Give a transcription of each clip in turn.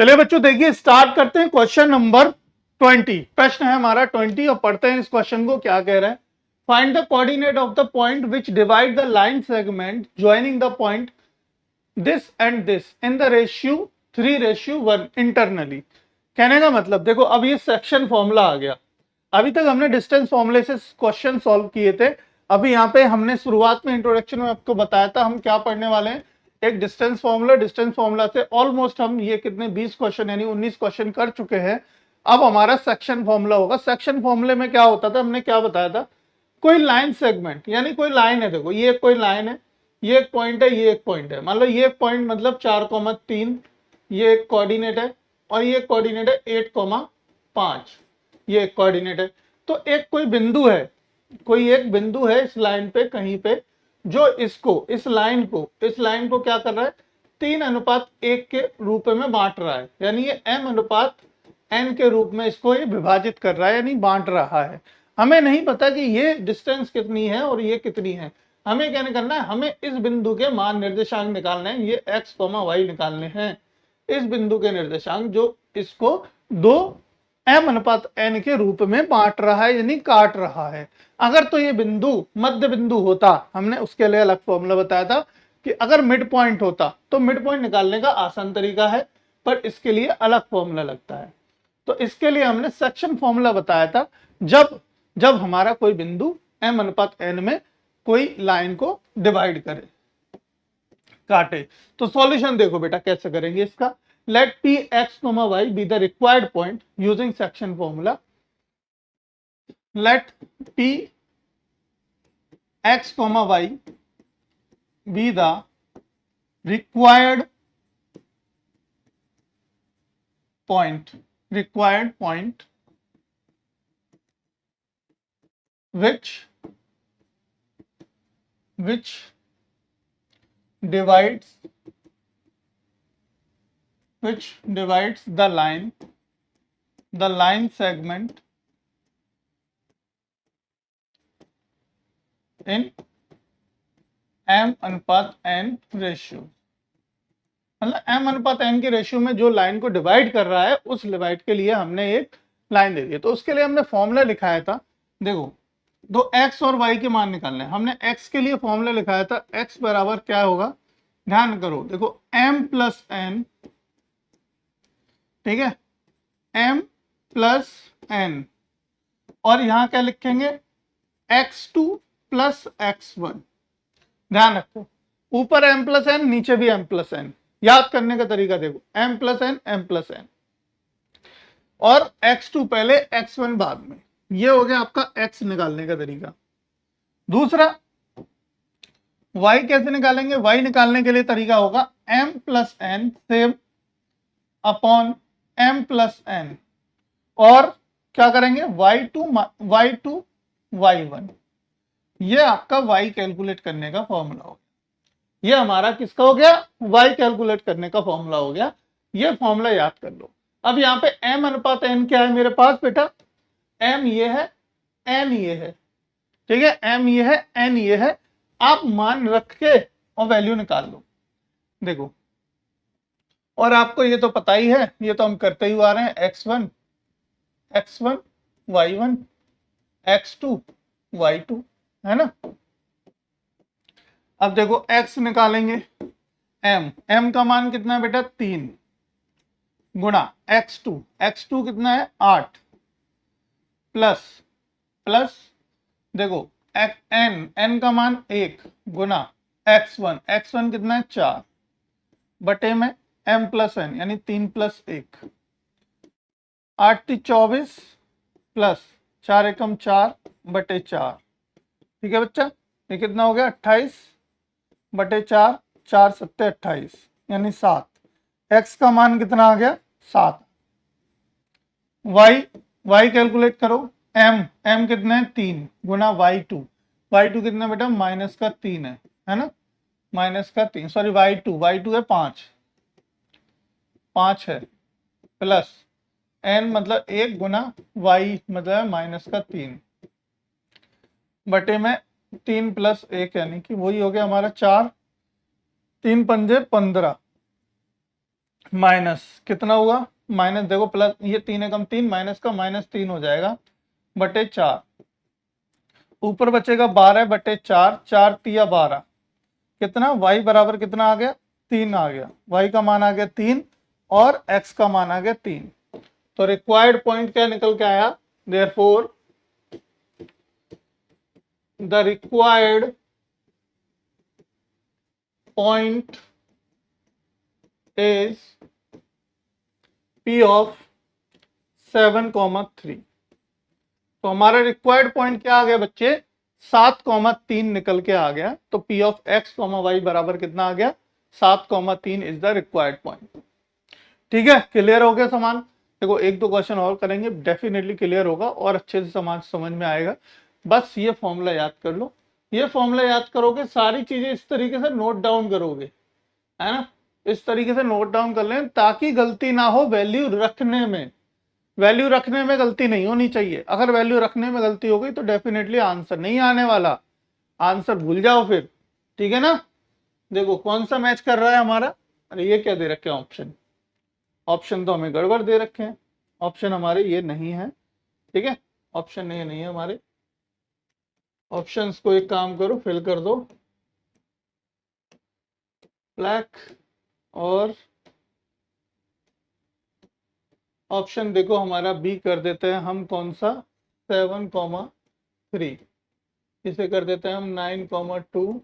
चलिए बच्चों देखिए स्टार्ट करते हैं क्वेश्चन नंबर 20। प्रश्न है हमारा 20 और पढ़ते हैं इस क्वेश्चन को क्या कह रहा है। Find the coordinate of the point which divide the line segment joining the point this and this in the ratio 3:1 internally. कहने का मतलब देखो अब ये सेक्शन फॉर्मूला आ गया। अभी तक हमने डिस्टेंस फॉर्मूले से क्वेश्चन सॉल्व किए थे। अभी यहाँ पे हमने शुरुआत में इंट्रोडक्शन में आपको बताया था हम क्या पढ़ने वाले हैं। एक डिस्टेंस फॉर्मूला से ऑलमोस्ट हम ये कितने 20 क्वेश्चन यानी 19 क्वेश्चन कर चुके हैं। अब हमारा सेक्शन फॉर्मूला होगा। सेक्शन फॉर्मूले में क्या होता था, हमने क्या बताया था, कोई लाइन सेगमेंट यानी कोई लाइन है, देखो ये कोई लाइन है, ये एक पॉइंट है, ये एक पॉइंट है, मान लो ये एक पॉइंट मतलब 4,3, ये एक कोऑर्डिनेट है और ये कोऑर्डिनेट है 8,5, ये एक कोऑर्डिनेट है। तो एक कोई बिंदु है, कोई एक बिंदु है इस लाइन पे कहीं पे जो इसको इस लाइन को क्या कर रहा है 3:1 के रूप में बांट रहा है, यानी ये m/n के रूप में इसको ये विभाजित कर रहा है यानी बांट रहा है। हमें नहीं पता कि ये डिस्टेंस कितनी है और ये कितनी है। हमें क्या करना है, हमें इस बिंदु के मान निर्देशांक निकालने हैं, ये x, y निकालने हैं। इस बिंदु के निर्देशांक जो इसको 2m/n के रूप में बांट रहा है यानी काट रहा है। अगर तो ये बिंदु मध्य बिंदु होता, हमने उसके लिए अलग फॉर्मूला बताया था कि अगर मिड पॉइंट होता तो मिड पॉइंट निकालने का आसान तरीका है, पर इसके लिए अलग फॉर्मूला लगता है। तो इसके लिए हमने सेक्शन फॉर्मूला बताया था जब हमारा कोई बिंदु m/n में कोई लाइन को डिवाइड करे, काटे। तो सॉल्यूशन देखो बेटा कैसे करेंगे इसका। Let p x, y be the required point using section formula. Let p x, y be the required point which divides the line segment in m/n ratio. मतलब m/n के रेशियो में जो लाइन को डिवाइड कर रहा है उस divide के लिए हमने एक लाइन दे दी है। तो उसके लिए हमने फॉर्मूला लिखाया था, देखो दो x और y के मान निकालने हैं। हमने x के लिए फॉर्मूला लिखाया था, x बराबर क्या होगा, ध्यान करो, देखो m+n, ठीक है, m+n और यहां क्या लिखेंगे x2 + x1। ध्यान रखो ऊपर m+n नीचे भी m+n। याद करने का तरीका देखो m+n और x2 पहले x1 बाद में। ये हो गया आपका x निकालने का तरीका। दूसरा y कैसे निकालेंगे, y निकालने के लिए तरीका होगा m+n सेम अपॉन m+n और क्या करेंगे y2 y1। ये आपका y कैलकुलेट करने का फॉर्मूला हो गया। ये हमारा किसका हो गया, y कैलकुलेट करने का फॉर्मूला हो गया। ये फॉर्मूला याद कर लो। अब यहाँ पे m/n क्या है मेरे पास बेटा, m ये है, n ये है, ठीक है, m ये है, n ये है। आप मान रख के और वैल्यू निकाल लो। देखो और आपको ये तो पता ही है, ये तो हम करते ही आ रहे हैं, x1 y1 x2 y2, है ना। अब देखो x निकालेंगे, m का मान कितना है बेटा 3 गुणा x2 कितना है 8 प्लस देखो n का मान 1 गुणा x1 कितना है 4 बटे में m+n यानी 3 + 1, 8 × 24 प्लस 4 × 4 बटे 4, ठीक है बच्चा। ये कितना हो गया 28 बटे 4, 4 × 7 28 यानी 7। x का मान कितना आ गया 7। y कैलकुलेट करो, m कितना है 3 गुना y2 कितना बेटा -3 है ना, -3, सॉरी y2 है 5 है, प्लस n मतलब 1 गुना y मतलब -3 बटे में 3 + 1 यानी कि वही हो गया हमारा 4, 3 × 5 = 15, माइनस कितना हुआ, माइनस देखो प्लस, ये 3 एकम 3, माइनस का -3 हो जाएगा बटे 4, ऊपर बचेगा 12 बटे 4, 4 तिया 12, कितना y बराबर कितना आ गया, 3 आ गया, y का मान आ गया 3 और x का मान आ गया 3। तो रिक्वायर्ड पॉइंट क्या निकल के आया, therefore the required point is P of 7,3। तो हमारा रिक्वायर्ड पॉइंट क्या आ गया बच्चे, 7,3 निकल के आ गया। तो P ऑफ x, y बराबर कितना आ गया, 7,3 इज द रिक्वायर्ड पॉइंट। ठीक है, क्लियर हो गया समान। देखो एक दो क्वेश्चन और करेंगे, डेफिनेटली क्लियर होगा और अच्छे से समान समझ में आएगा। बस ये फॉर्मूला याद कर लो, ये फॉर्मूला याद करोगे, सारी चीजें इस तरीके से नोट डाउन करोगे, है ना, इस तरीके से नोट डाउन कर लें ताकि गलती ना हो वैल्यू रखने में। वैल्यू रखने में गलती नहीं होनी चाहिए, अगर वैल्यू रखने में गलती हो गई तो डेफिनेटली आंसर नहीं आने वाला, आंसर भूल जाओ फिर। ठीक है ना, देखो कौन सा मैच कर रहा है हमारा, अरे ये क्या दे रखे हैं ऑप्शन, ऑप्शन तो हमें गड़बड़ दे रखे हैं, ऑप्शन हमारे ये नहीं है। ठीक है, ऑप्शन ये नहीं है हमारे, ऑप्शंस को एक काम करो फिल कर दो, ब्लैक, और ऑप्शन देखो हमारा बी कर देते हैं हम, कौन सा, 7,3, इसे कर देते हैं हम 9,2,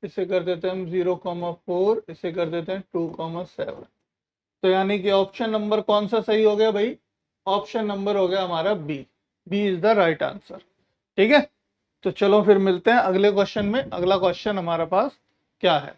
इसे कर देते हैं हम 0,4, इसे कर देते हैं 2,7। तो यानी कि ऑप्शन नंबर कौन सा सही हो गया भाई, ऑप्शन नंबर हो गया हमारा B, B is the right answer. ठीक है, तो चलो फिर मिलते हैं अगले क्वेश्चन में। अगला क्वेश्चन हमारे पास क्या है।